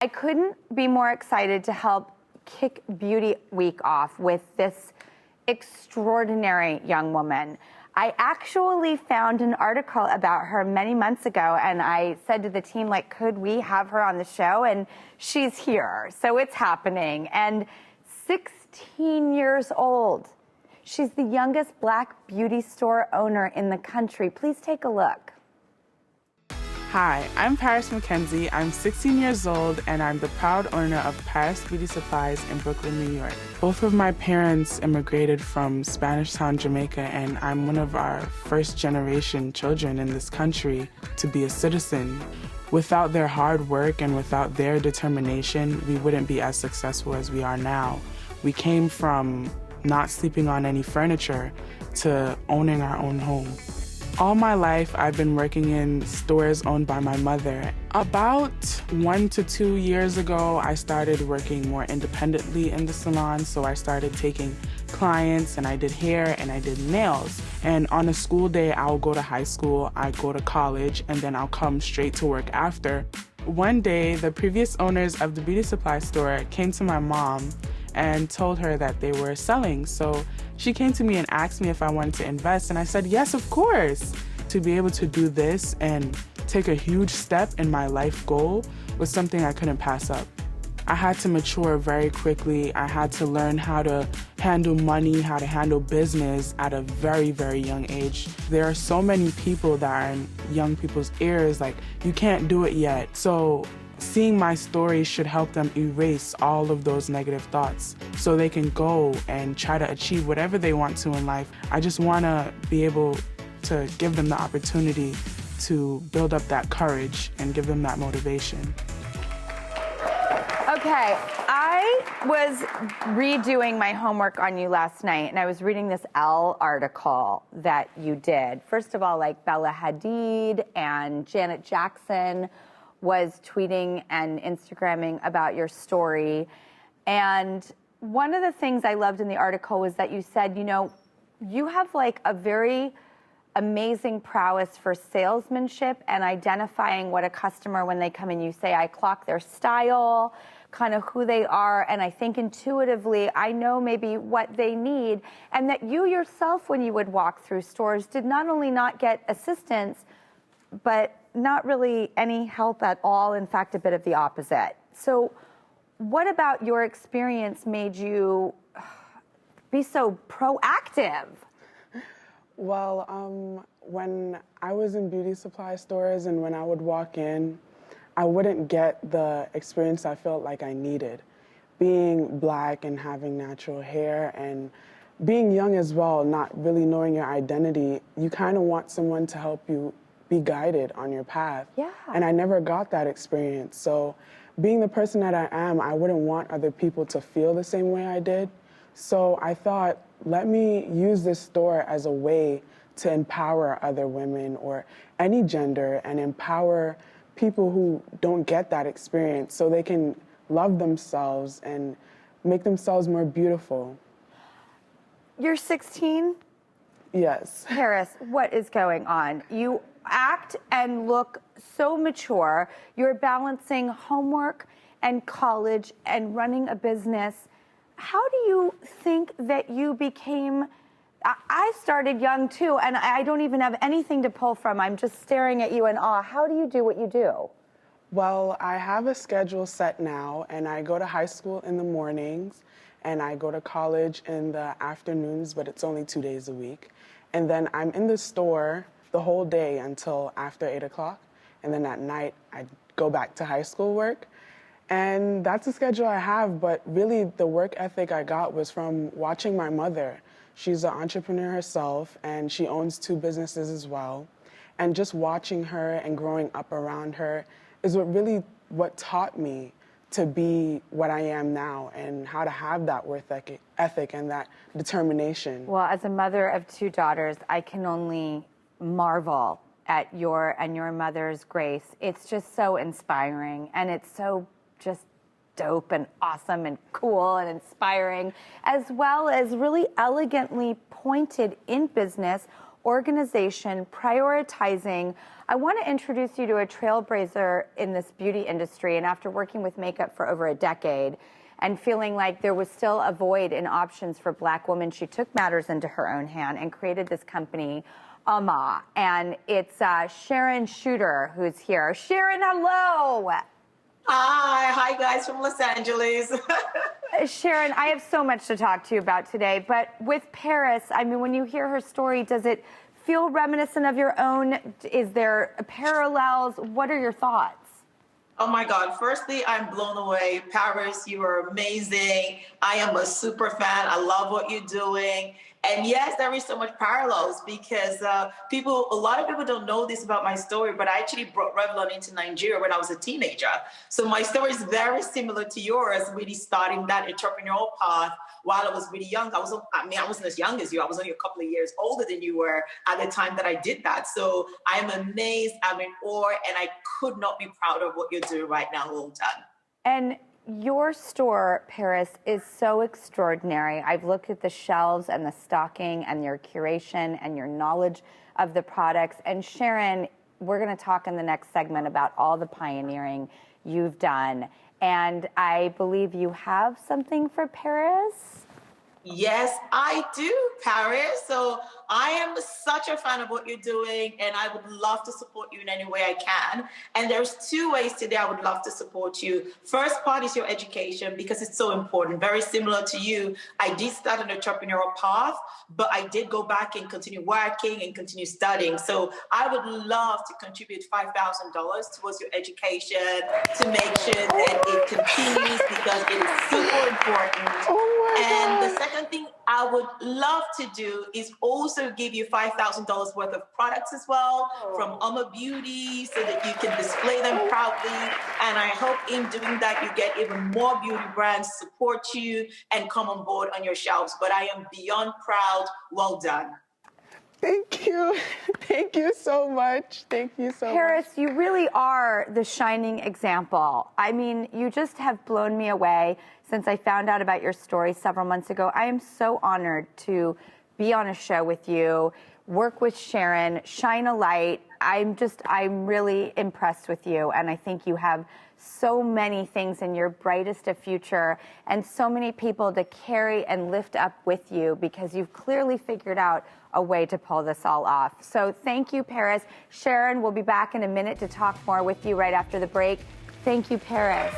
I couldn't be more excited to help kick Beauty Week off with this extraordinary young woman. I actually found an article about her many months ago, and I said to the team, like, could we have her on the show? And she's here, so it's happening. And 16 years old. She's the youngest Black beauty store owner in the country. Please take a look. Hi, I'm Paris McKenzie. I'm 16 years old, and I'm the proud owner of Paris Beauty Supplies in Brooklyn, New York. Both of my parents immigrated from Spanish Town, Jamaica, and I'm one of our first-generation children in this country to be a citizen. Without their hard work and without their determination, we wouldn't be as successful as we are now. We came from not sleeping on any furniture to owning our own home. All my life, I've been working in stores owned by my mother. About 1 to 2 years ago, I started working more independently in the salon, so I started taking clients, and I did hair and I did nails. And on a school day, I'll go to high school, I go to college, and then I'll come straight to work after. One day, the previous owners of the beauty supply store came to my mom and told her that they were selling. So she came to me and asked me if I wanted to invest, and I said, yes, of course. To be able to do this and take a huge step in my life goal was something I couldn't pass up. I had to mature very quickly. I had to learn how to handle money, how to handle business at a very, very young age. There are so many people that are in young people's ears, like, you can't do it yet. So seeing my story should help them erase all of those negative thoughts so they can go and try to achieve whatever they want to in life. I just want to be able to give them the opportunity to build up that courage and give them that motivation. Okay, I was redoing my homework on you last night, and I was reading this Elle article that you did. First of all, like, Bella Hadid and Janet Jackson was tweeting and Instagramming about your story. And one of the things I loved in the article was that you said, you know, you have like a very amazing prowess for salesmanship and identifying what a customer, when they come in, you say, I clock their style, kind of who they are, and I think intuitively I know maybe what they need, and that you yourself, when you would walk through stores, did not only not get assistance, but not really any help at all, in fact, a bit of the opposite. So what about your experience made you be so proactive? Well, when I was in beauty supply stores and when I would walk in, I wouldn't get the experience I felt like I needed. Being Black and having natural hair and being young as well, not really knowing your identity, you kind of want someone to help you be guided on your path. Yeah. And I never got that experience. So being the person that I am, I wouldn't want other people to feel the same way I did. So I thought, let me use this store as a way to empower other women or any gender and empower people who don't get that experience so they can love themselves and make themselves more beautiful. You're 16? Yes. Paris, what is going on? You act and look so mature. You're balancing homework and college and running a business. How do you think that you became... I started young too, and I don't even have anything to pull from. I'm just staring at you in awe. How do you do what you do? Well, I have a schedule set now, and I go to high school in the mornings, and I go to college in the afternoons, but it's only 2 days a week. And then I'm in the store the whole day until after 8 o'clock, and then at night I go back to high school work. And that's the schedule I have, but really the work ethic I got was from watching my mother. She's an entrepreneur herself, and she owns 2 businesses as well. And just watching her and growing up around her is what taught me to be what I am now and how to have that work ethic and that determination. Well, as a mother of 2 daughters, I can only marvel at your and your mother's grace. It's just so inspiring, and it's so just dope and awesome and cool and inspiring, as well as really elegantly pointed in business, organization, prioritizing. I want to introduce you to a trailblazer in this beauty industry. And after working with makeup for over a decade and feeling like there was still a void in options for Black women, she took matters into her own hand and created this company, and it's Sharon Chuter who's here. Sharon, hello. Hi guys from Los Angeles. Sharon, I have so much to talk to you about today, but with Paris, I mean, when you hear her story, does it feel reminiscent of your own? Is there parallels? What are your thoughts? Oh my God. Firstly, I'm blown away. Paris, you are amazing. I am a super fan. I love what you're doing. And yes, there is so much parallels because a lot of people don't know this about my story, but I actually brought Revlon into Nigeria when I was a teenager. So my story is very similar to yours, really starting that entrepreneurial path while I was really young. I wasn't as young as you. I was only a couple of years older than you were at the time that I did that. So I'm amazed, I'm in awe, and I could not be proud of what you're doing right now. Well done. And your store, Paris, is so extraordinary. I've looked at the shelves and the stocking and your curation and your knowledge of the products. And Sharon, we're going to talk in the next segment about all the pioneering you've done. And I believe you have something for Paris? Yes, I do, Paris. So I am such a fan of what you're doing, and I would love to support you in any way I can. And there's two ways today I would love to support you. First part is your education, because it's so important. Very similar to you, I did start an entrepreneurial path, but I did go back and continue working and continue studying. So I would love to contribute $5,000 towards your education to make sure that it continues, because it is super important. Oh my And God. the second thing I would love to do is also give you $5,000 worth of products as well from Oma Beauty, so that you can display them proudly. And I hope in doing that, you get even more beauty brands support you and come on board on your shelves. But I am beyond proud. Well done. Thank you. Thank you so much. Thank you so much. Paris, you really are the shining example. I mean, you just have blown me away since I found out about your story several months ago. I am so honored to be on a show with you, work with Sharon, shine a light. I'm really impressed with you, and I think you have so many things in your brightest of future and so many people to carry and lift up with you, because you've clearly figured out a way to pull this all off. So thank you, Paris. Sharon, we'll be back in a minute to talk more with you right after the break. Thank you, Paris.